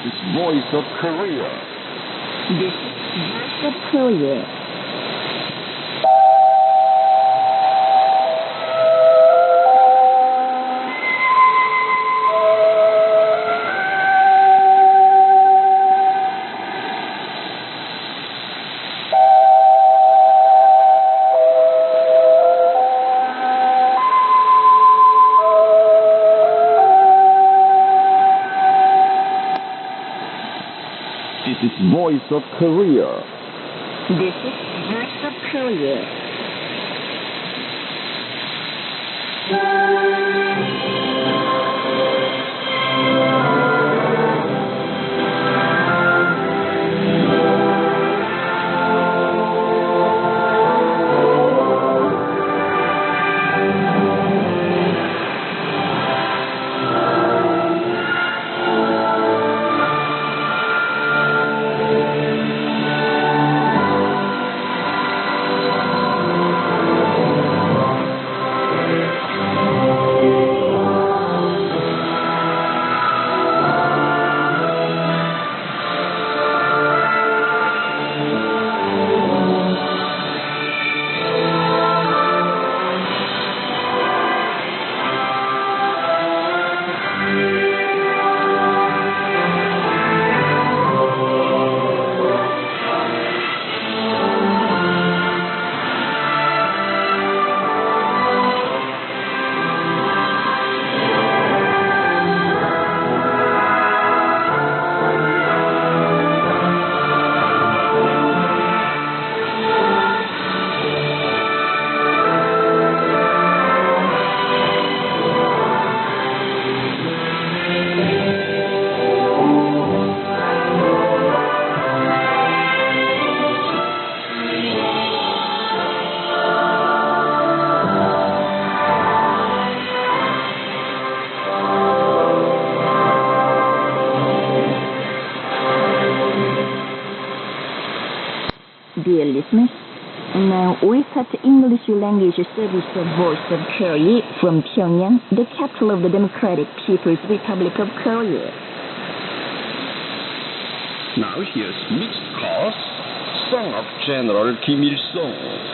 This is Voice of Korea. This is Voice of Korea. This is Voice of Korea. This is Voice of Korea. Dear listeners, now we start the English language service of Voice of Korea from Pyongyang, the capital of the Democratic People's Republic of Korea. Now here's mixed course, Song of General Kim Il-sung.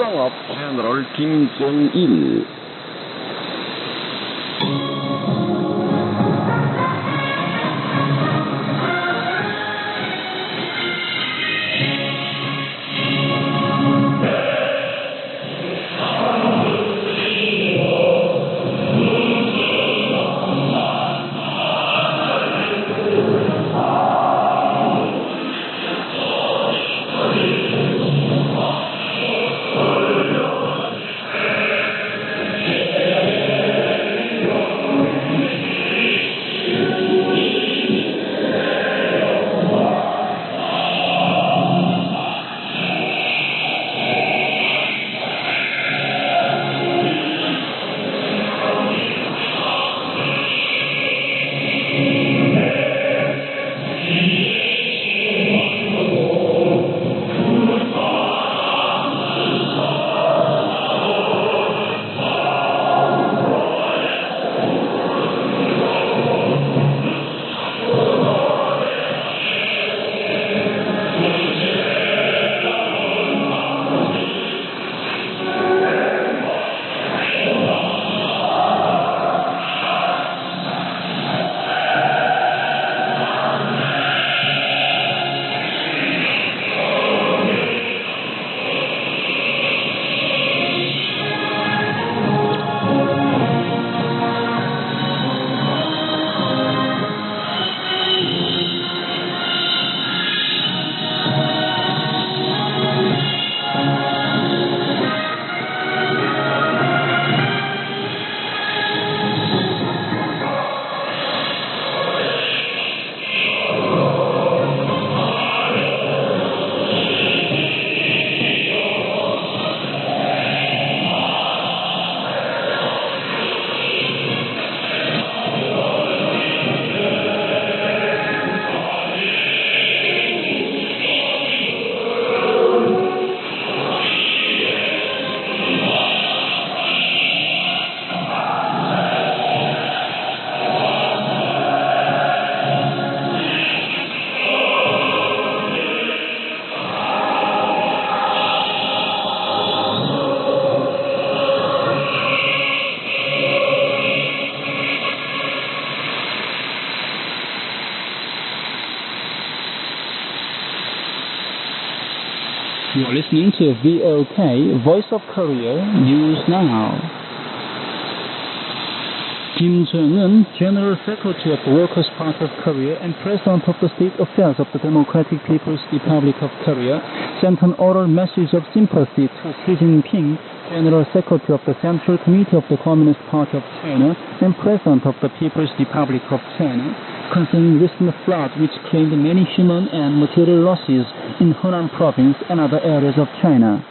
Son of General Kim Jong-il. You are listening to VOK, Voice of Korea, News Now. Kim Jong-un, General Secretary of the Workers' Party of Korea and President of the State Affairs of the Democratic People's Republic of Korea, sent an oral message of sympathy to Xi Jinping, General Secretary of the Central Committee of the Communist Party of China and President of the People's Republic of China, concerning recent floods which claimed many human and material losses in Henan province and other areas of China.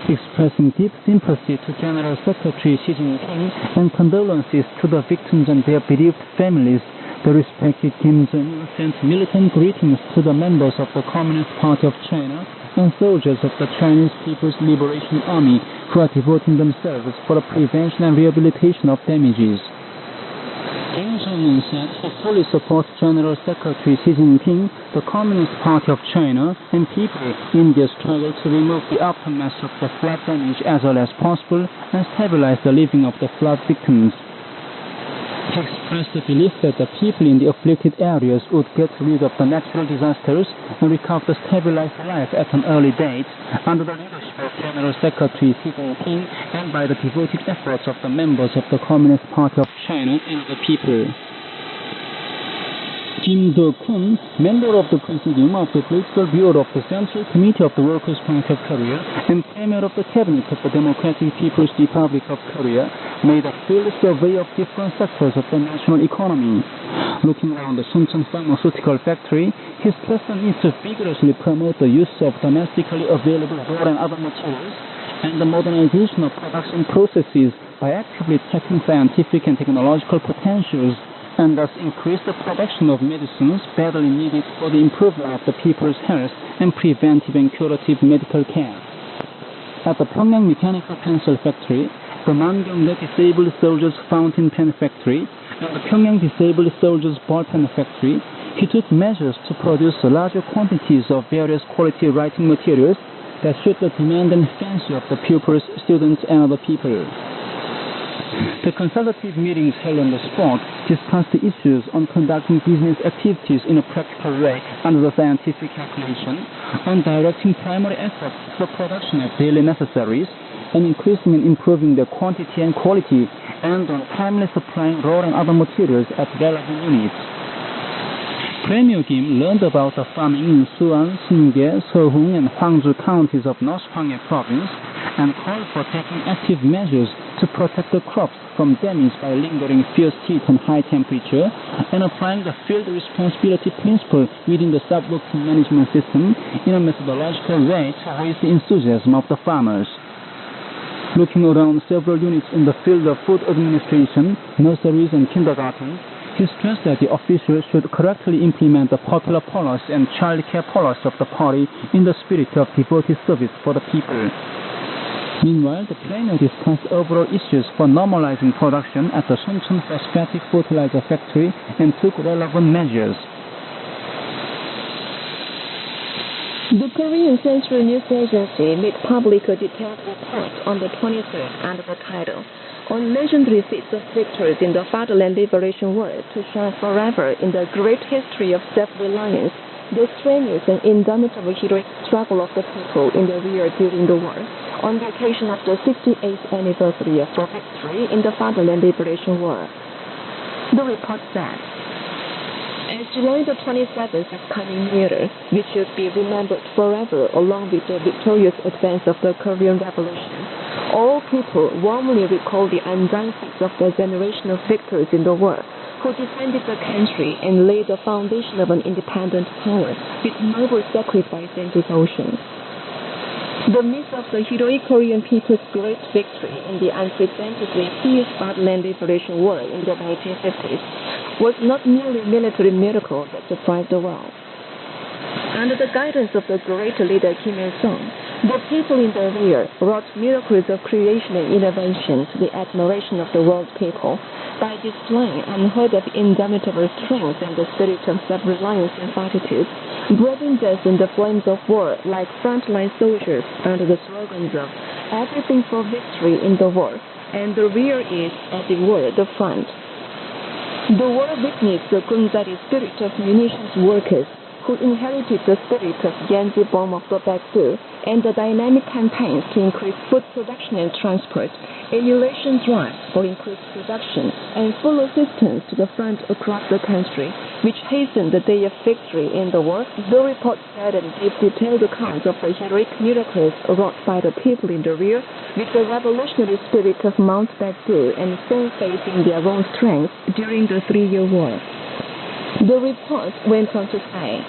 Expressing deep sympathy to General Secretary Xi Jinping and condolences to the victims and their bereaved families, the respected Kim Jong-un sent militant greetings to the members of the Communist Party of China and soldiers of the Chinese People's Liberation Army who are devoting themselves for the prevention and rehabilitation of damages. Kim Jong-un said he fully supports General Secretary Xi Jinping, the Communist Party of China, and people in their struggle to remove the aftermath of the flood damage as well as possible and stabilize the living of the flood victims. He expressed the belief that the people in the afflicted areas would get rid of the natural disasters and recover stabilized life at an early date under the leadership of General Secretary Xi Jinping and by the devoted efforts of the members of the Communist Party of China and the people. Kim Do-kun, member of the Presidium of the Political Bureau of the Central Committee of the Workers' Party of Korea and Premier of the Cabinet of the Democratic People's Republic of Korea, made a field survey of different sectors of the national economy. Looking around the Suncheon pharmaceutical factory, he stressed the need to vigorously promote the use of domestically available raw and other materials and the modernization of production processes by actively tapping scientific and technological potentials, and thus increase the production of medicines badly needed for the improvement of the people's health and preventive and curative medical care. At the Pyongyang Mechanical Pencil Factory, the Mangyongdae Disabled Soldiers Fountain Pen Factory, and the Pyongyang Disabled Soldiers Ball Pen Factory, he took measures to produce larger quantities of various quality writing materials that suit the demand and fancy of the pupils, students, and other people. The consultative meetings held on the spot discussed the issues on conducting business activities in a practical way under the scientific calculation, on directing primary efforts to the production of daily necessaries, and increasing and improving their quantity and quality, and on timely supplying raw and other materials at relevant units. Premier Kim learned about the farming in Suan, Singe, Sehung, and Hwangju counties of North Hwanghae province, and called for taking active measures to protect the crops from damage by lingering fierce heat and high temperature, and applying the field responsibility principle within the sub-working management system in a methodological way to raise the enthusiasm of the farmers. Looking around several units in the field of food administration, nurseries, and kindergartens, he stressed that the officials should correctly implement the popular policy and child care policy of the party in the spirit of devoted service for the people. Meanwhile, the plenary discussed overall issues for normalizing production at the Suncheon Phosphatic Fertilizer Factory and took relevant measures. The Korean Central News Agency made public a detailed report on the 23rd under the title, "On Legendary Feats of Victories in the Fatherland Liberation War to Shine Forever in the Great History of Self-Reliance, the Strenuous and Indomitable Heroic Struggle of the People in the Rear During the War, on the occasion of the 68th anniversary of the victory in the Fatherland Liberation War." The report said, "As July the 27th is coming nearer, which should be remembered forever along with the victorious advance of the Korean Revolution, all people warmly recall the undone feats of the generation of victors in the war, who defended the country and laid the foundation of an independent power with noble sacrifice and devotion. The myth of the heroic Korean people's great victory in the unprecedentedly fierce Fatherland Liberation War in the 1950s was not merely a military miracle that surprised the world. Under the guidance of the great leader Kim Il-sung, the people in the rear wrought miracles of creation and innovation to the admiration of the world's people by displaying unheard of indomitable strength and the spirit of self-reliance and fortitude, braving death in the flames of war like frontline soldiers under the slogans of "Everything for victory in the war," and "The rear is, as it were, the front." The war witnessed the Gunzari spirit of munitions workers who inherited the spirit of Yanji bomb of the Baekdu and the dynamic campaigns to increase food production and transport, emulation drives for increased production, and full assistance to the front across the country, which hastened the day of victory in the war. The report said and gave detailed accounts of the heroic miracles wrought by the people in the rear with the revolutionary spirit of Mount Baekdu and firm faith in their own strength during the 3-year war. The report went on to say,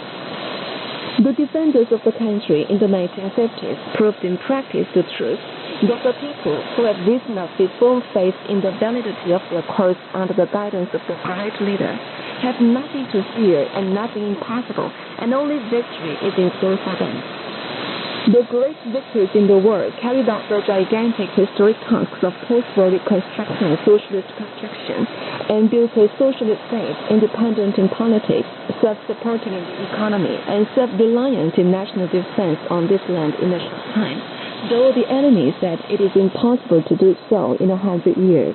"The defenders of the country in the 1950s proved in practice the truth that the people who have risen up with firm faith in the validity of their cause under the guidance of the great leader have nothing to fear and nothing impossible, and only victory is in store for them." The great victors in the war carried out the gigantic historic tasks of post-war reconstruction and socialist construction, and built a socialist state independent in politics, self-supporting in the economy, and self-reliant in national defense on this land in a short time, though the enemy said it is impossible to do so in 100 years.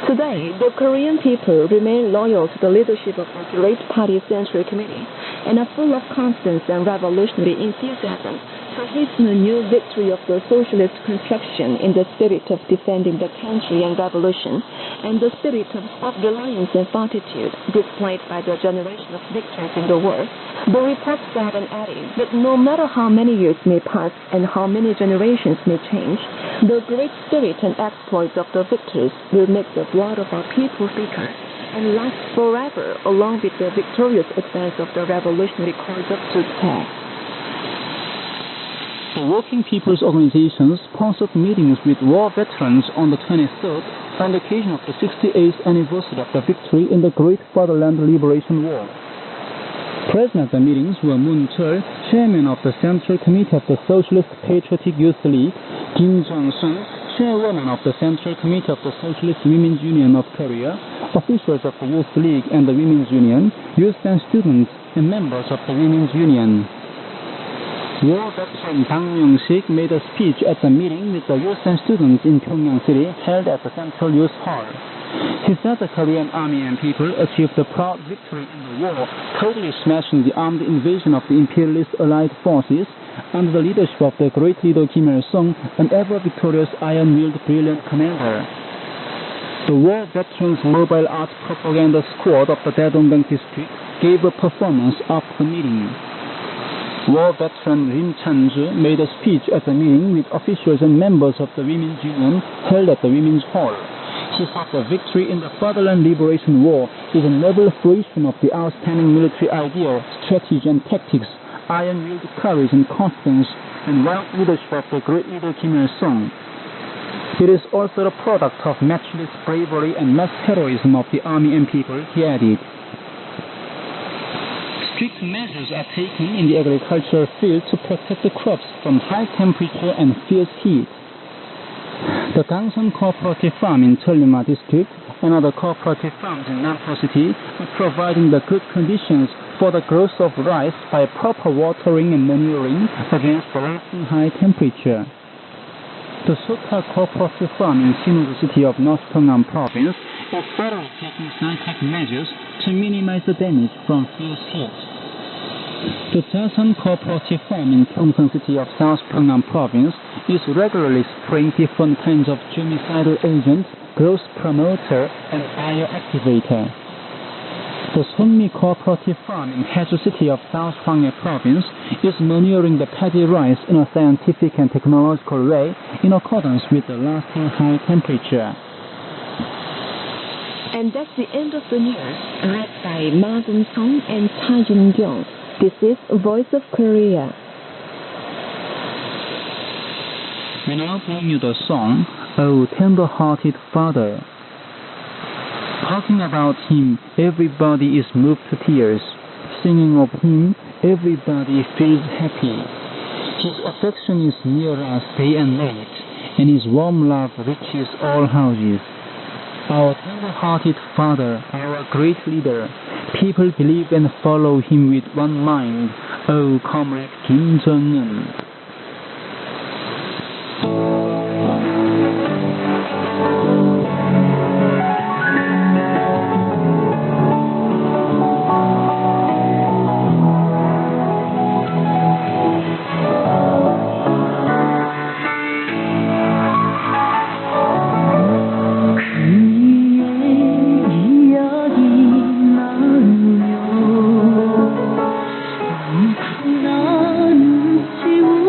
Today, the Korean people remain loyal to the leadership of the Great Party Central Committee and are full of confidence and revolutionary enthusiasm to hasten a new victory of the socialist construction in the spirit of defending the country and revolution, and the spirit of self-reliance and fortitude displayed by the generation of victors in the war. The report said and added that no matter how many years may pass and how many generations may change, the great spirit and exploits of the victors will make the blood of our people thicker and last forever, along with the victorious advance of the revolutionary cause of Tuktae. The Working People's Organization sponsored meetings with war veterans on the 23rd on the occasion of the 68th anniversary of the victory in the Great Fatherland Liberation War. Present at the meetings were Moon Chul, chairman of the Central Committee of the Socialist Patriotic Youth League, Kim Jong-sun, chairwoman of the Central Committee of the Socialist Women's Union of Korea, officials of the Youth League and the Women's Union, youth and students, and members of the Women's Union. War veteran Bang Myung-sik made a speech at the meeting with the youth and students in Pyongyang City held at the Central Youth Hall. He said the Korean army and people achieved a proud victory in the war, totally smashing the armed invasion of the imperialist allied forces under the leadership of the great leader Kim Il-sung, an ever-victorious iron-willed brilliant commander. The war veterans mobile arts propaganda squad of the Daedonggang district gave a performance after the meeting. War veteran Rim Chan-ju made a speech at the meeting with officials and members of the Women's Union held at the Women's Hall. He said the victory in the Fatherland Liberation War is a noble fruition of the outstanding military idea, strategy and tactics, iron-willed courage and confidence, and wild leadership of the great leader Kim Il-sung. It is also the product of matchless bravery and mass heroism of the army and people, he added. Strict measures are taken in the agricultural field to protect the crops from high temperature and fierce heat. The Gangsan Cooperative Farm in Cheolima District and other cooperative farms in Nampo City are providing the good conditions for the growth of rice by proper watering and manuring against the lasting high temperature. The Sota Cooperative Farm in Sinŭiju City of North Pyongyang Province is thoroughly taking scientific measures to minimize the damage from fierce heat. The Jasan Cooperative Farm in Pyeongsan City of South Pyongyang Province is regularly spraying different kinds of germicidal agents, growth promoter, and bioactivator. The Sunmi Cooperative Farm in Haeju City of South Hwanghae Province is manuring the paddy rice in a scientific and technological way in accordance with the lasting high temperature. And that's the end of the news, read by Ma Gun-sung and Cha Jin-kyung. This is Voice of Korea. We now bring you the song, O Tender-Hearted Father. Talking about him, everybody is moved to tears. Singing of him, everybody feels happy. His affection is near us day and night, and his warm love reaches all houses. Our tender-hearted father, our great leader, people believe and follow him with one mind. O Comrade Kim Jong-un. 나는 지우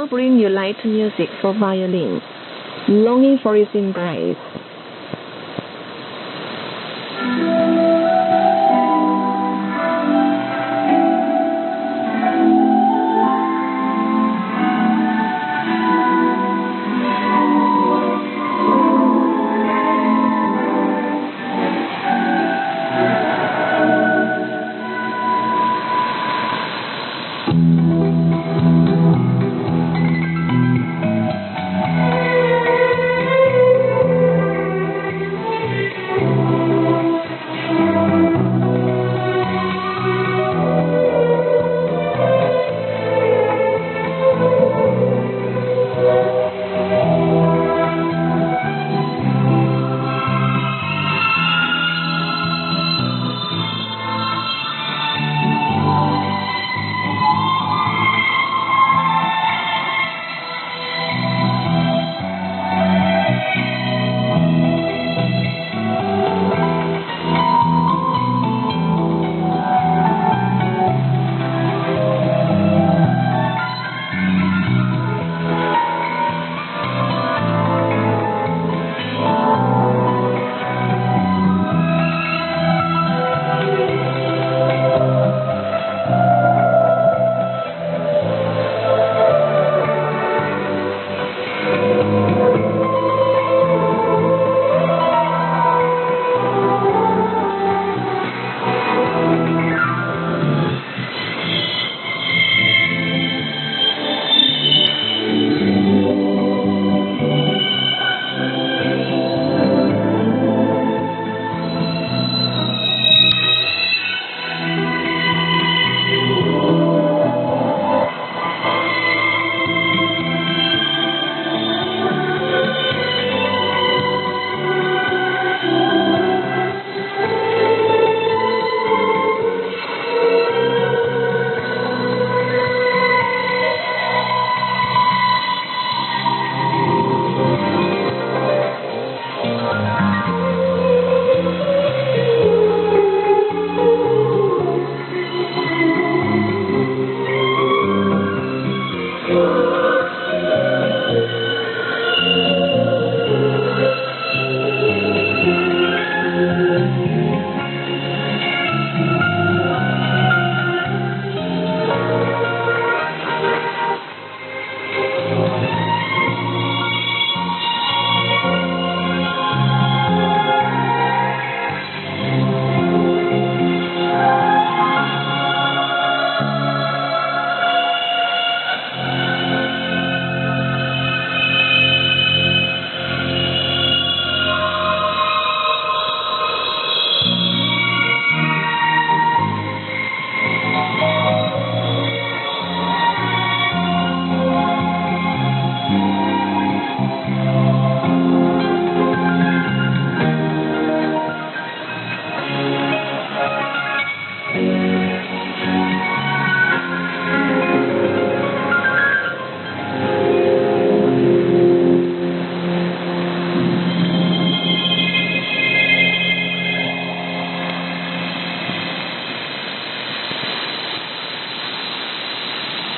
now bring you light music for violin, longing for its embrace.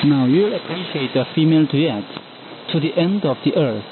Now you'll appreciate the female duet, To the End of the Earth.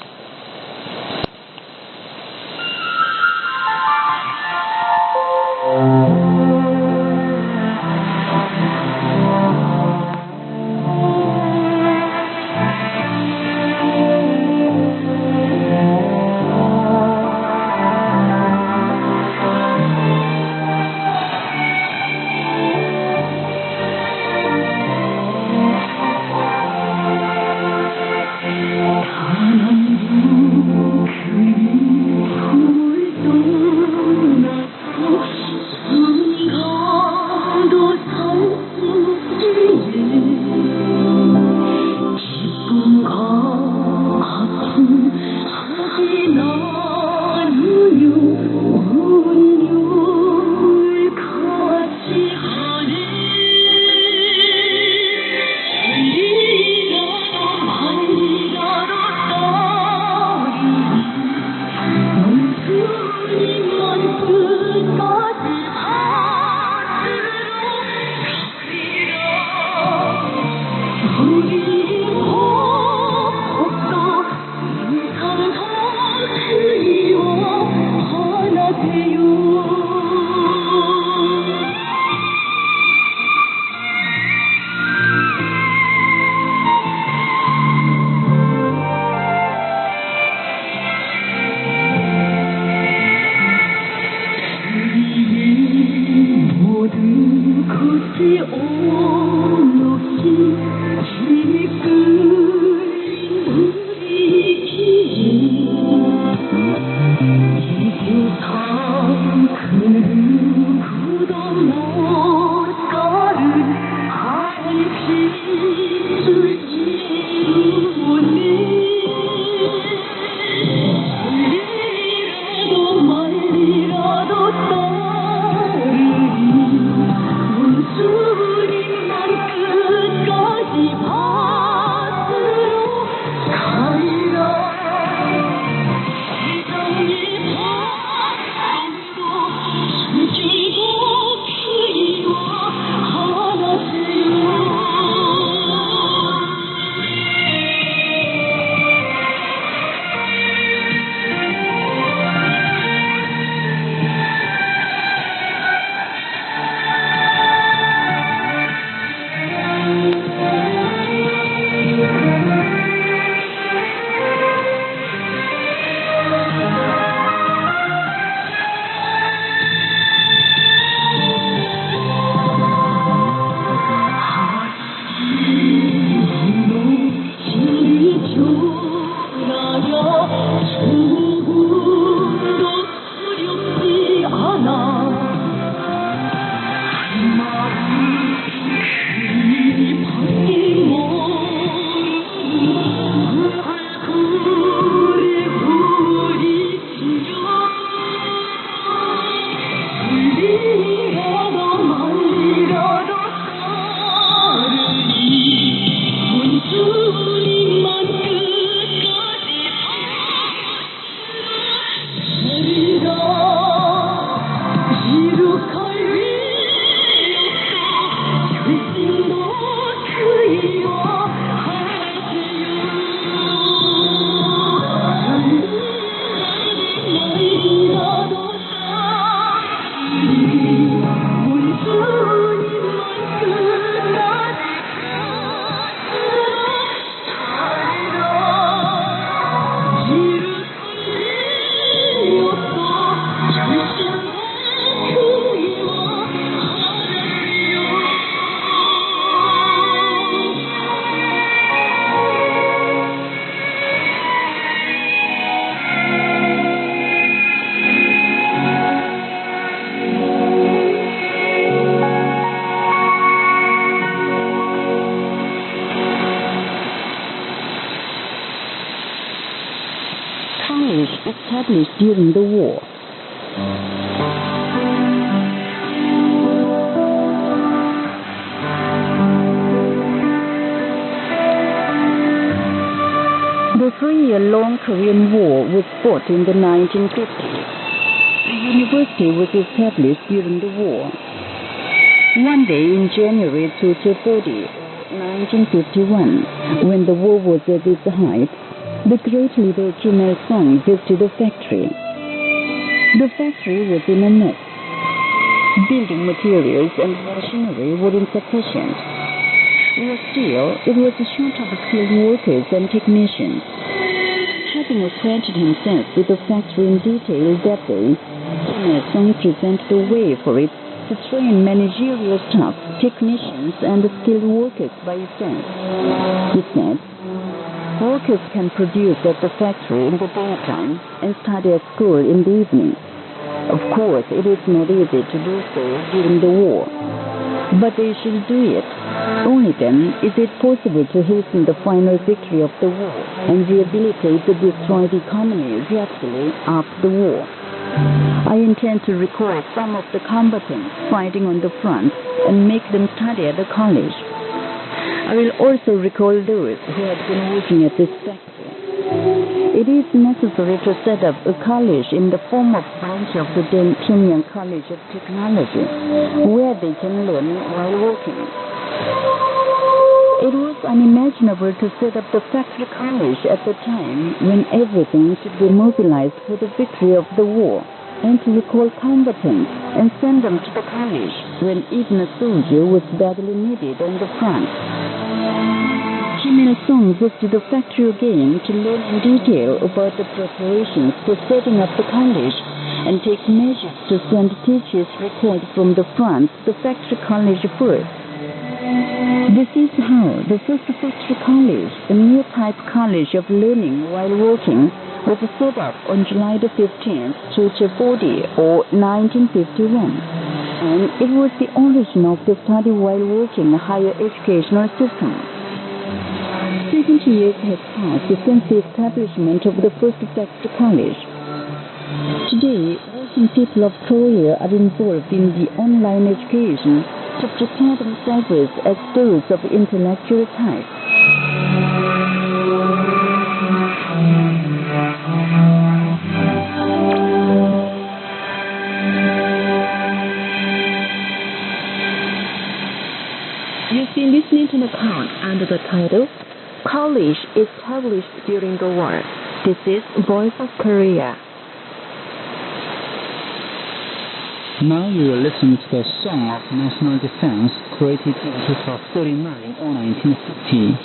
Oh established during the war. The 3-year-long Korean War was fought in the 1950s. The university was established during the war. One day in January 1951, when the war was at its height, the great leader Kim Il-sung visited the factory. The factory was in a mess. Building materials and machinery were insufficient. Still, it was short of skilled workers and technicians. Having acquainted himself with the factory in detail that day, Kim Il-sung presented a way for it to train managerial staff, technicians, and skilled workers by itself. He said, workers can produce at the factory in the daytime and study at school in the evening. Of course, it is not easy to do so during the war, but they should do it. Only then is it possible to hasten the final victory of the war and rehabilitate the destroyed economy rapidly after the war. I intend to recall some of the combatants fighting on the front and make them study at the college. I will also recall those who had been working at this factory. It is necessary to set up a college in the form of branch of the Pyongyang College of Technology, where they can learn while working. It was unimaginable to set up the factory college at the time when everything should be mobilized for the victory of the war, and to recall combatants and send them to the college when even a soldier was badly needed on the front. Kim Il-sung visited the factory again to learn in detail about the preparations for setting up the college and take measures to send teachers recalled from the front to the factory college first. This is how the first factory college, a new type college of learning while working, was set up on July the 15th, 1940 or 1951. And it was the origin of the study while working higher educational system. 70 years have passed since the establishment of the first factory college. Today, working people of Korea are involved in the online education to prepare themselves as those of intellectual type. You've been listening to an account under the title College Established During the War. This is Voice of Korea. Now you will listen to the Song of National Defense, created in 1939 or 1950.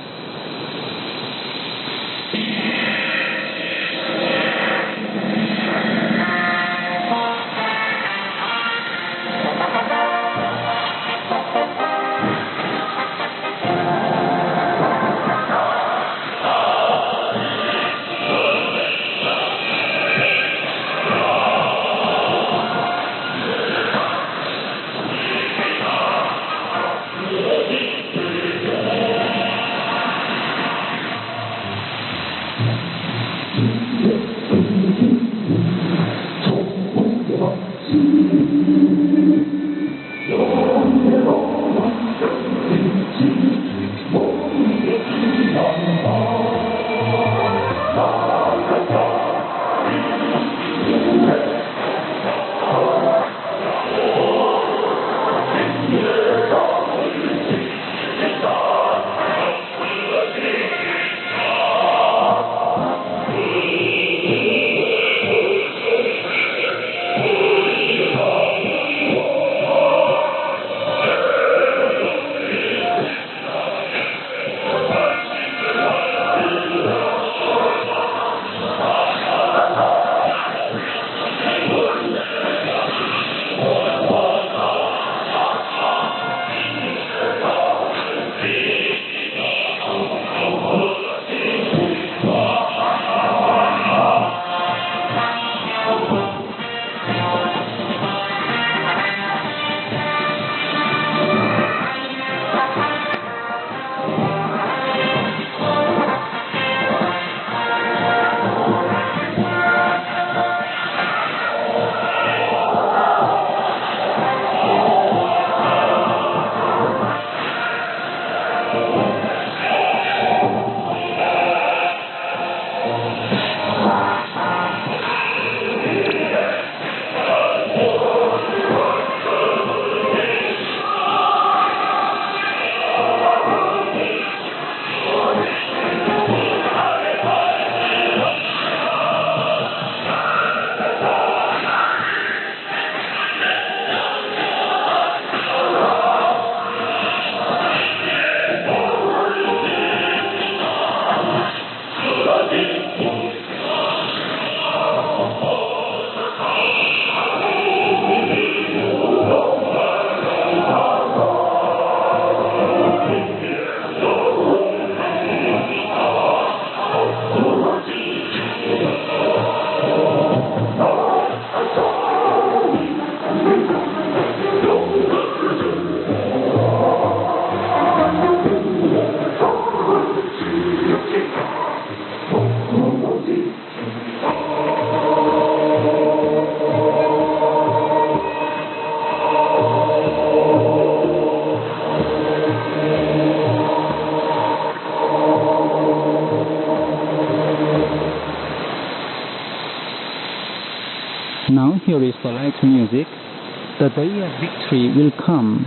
Now here is the light music. The day of victory will come.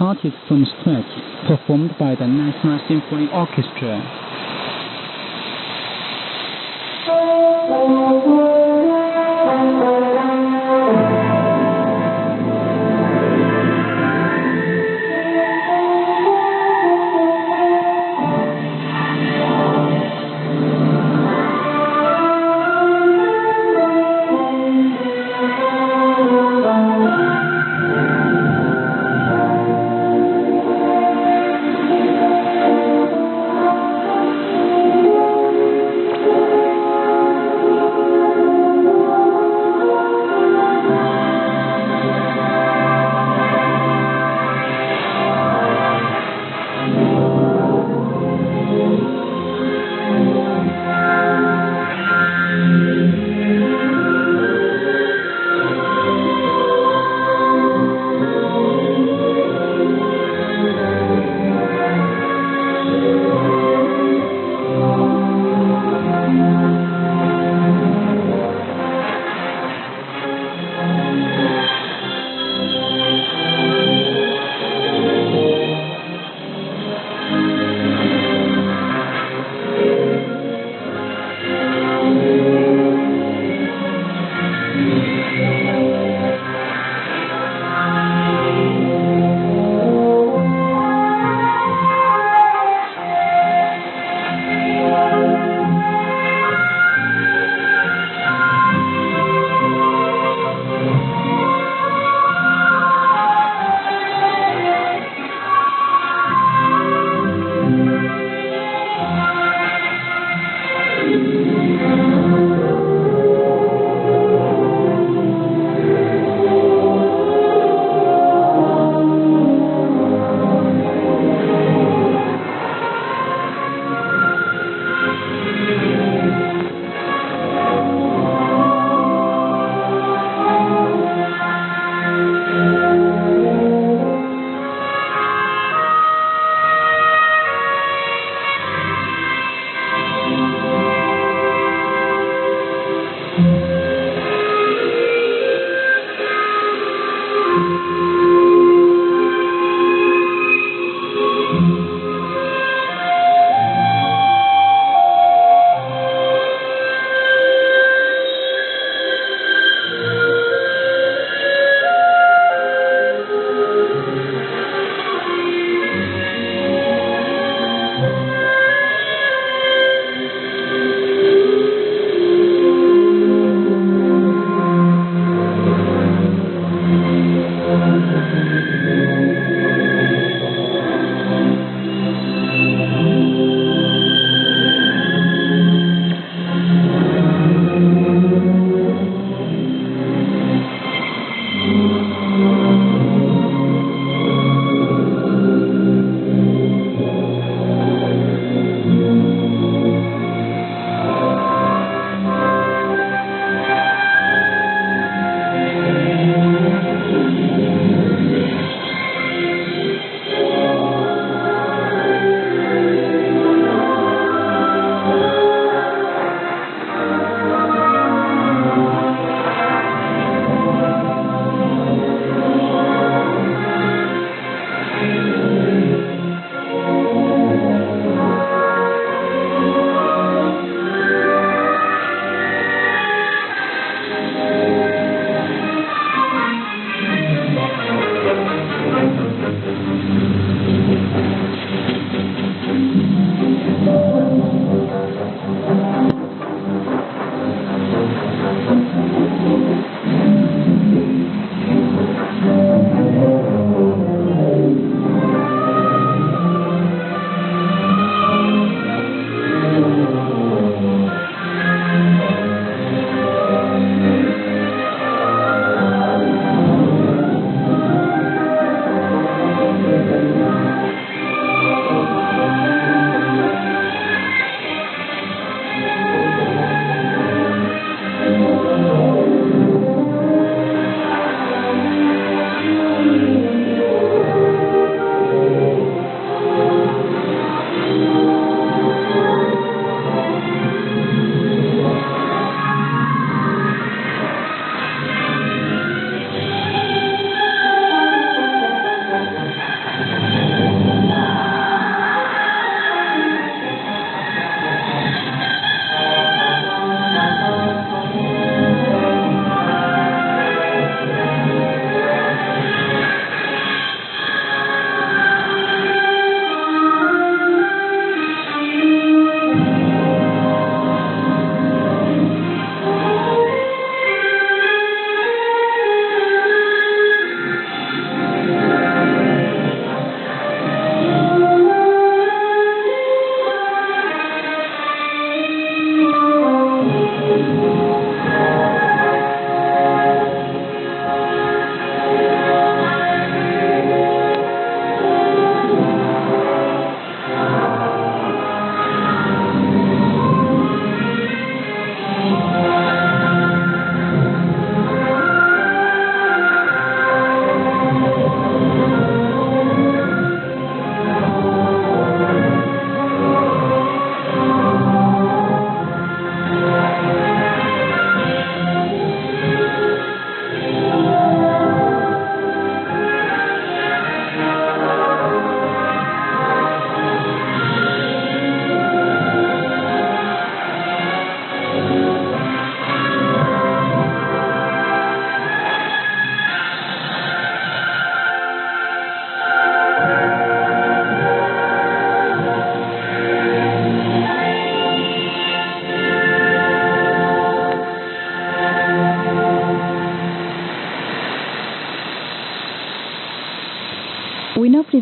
started from scratch, performed by the National Symphony Orchestra.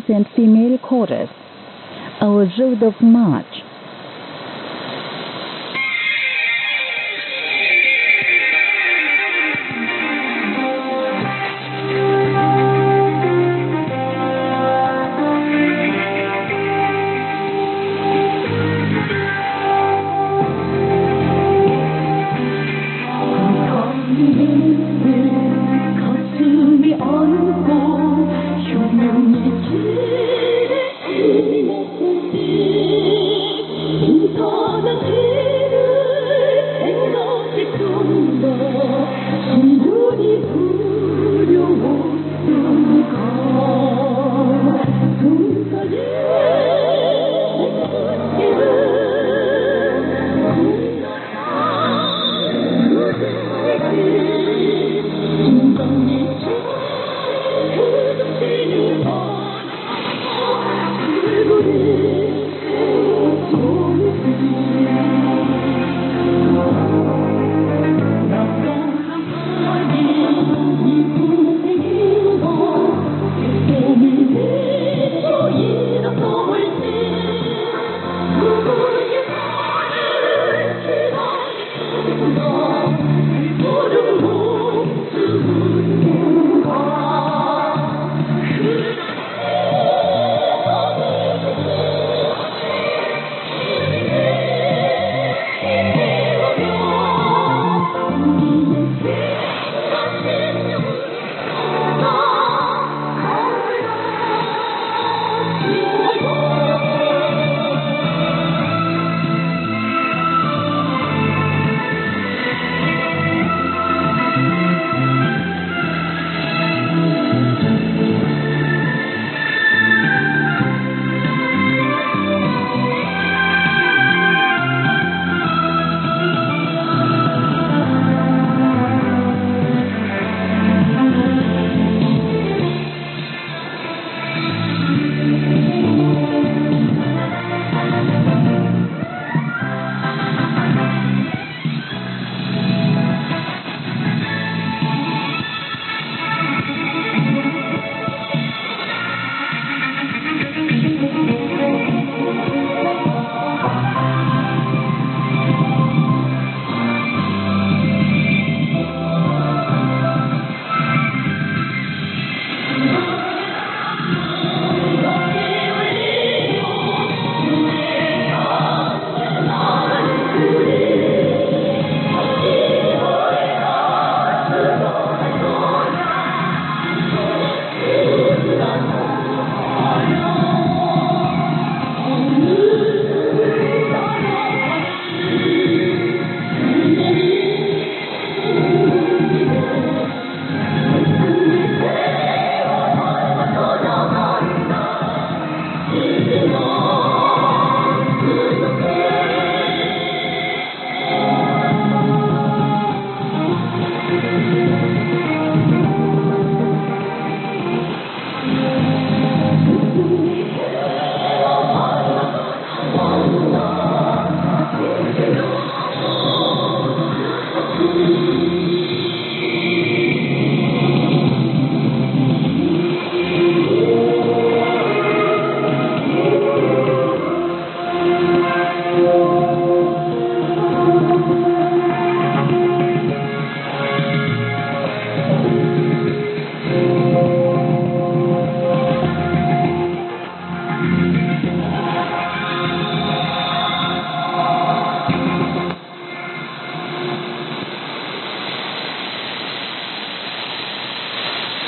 males and female chorus, our road of march.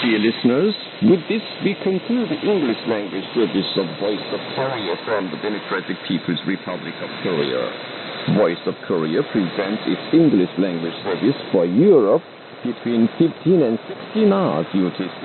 Dear listeners, with this we conclude the English language service of Voice of Korea from the Democratic People's Republic of Korea. Voice of Korea presents its English language service for Europe between 15 and 16 hours UTC,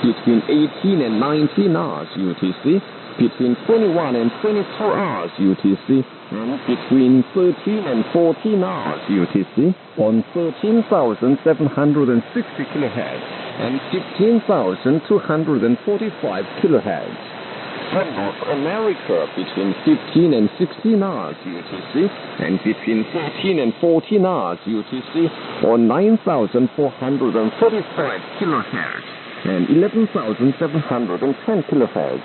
between 18 and 19 hours UTC, between 21 and 22 hours UTC, and between 13 and 14 hours UTC on 13,760 kHz and 15,245 kHz. For North America between 15 and 16 hours UTC and between 13 and 14 hours UTC on 9,435 kHz and 11,710 kHz.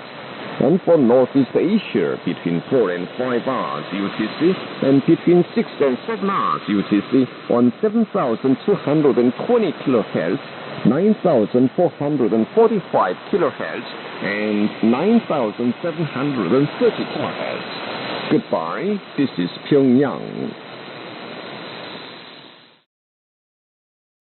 And for Northeast Asia, between 4 and 5 hours UTC, and between 6 and 7 hours UTC on 7,220 kHz, 9,445 kHz, and 9,730 kHz. Goodbye, this is Pyongyang.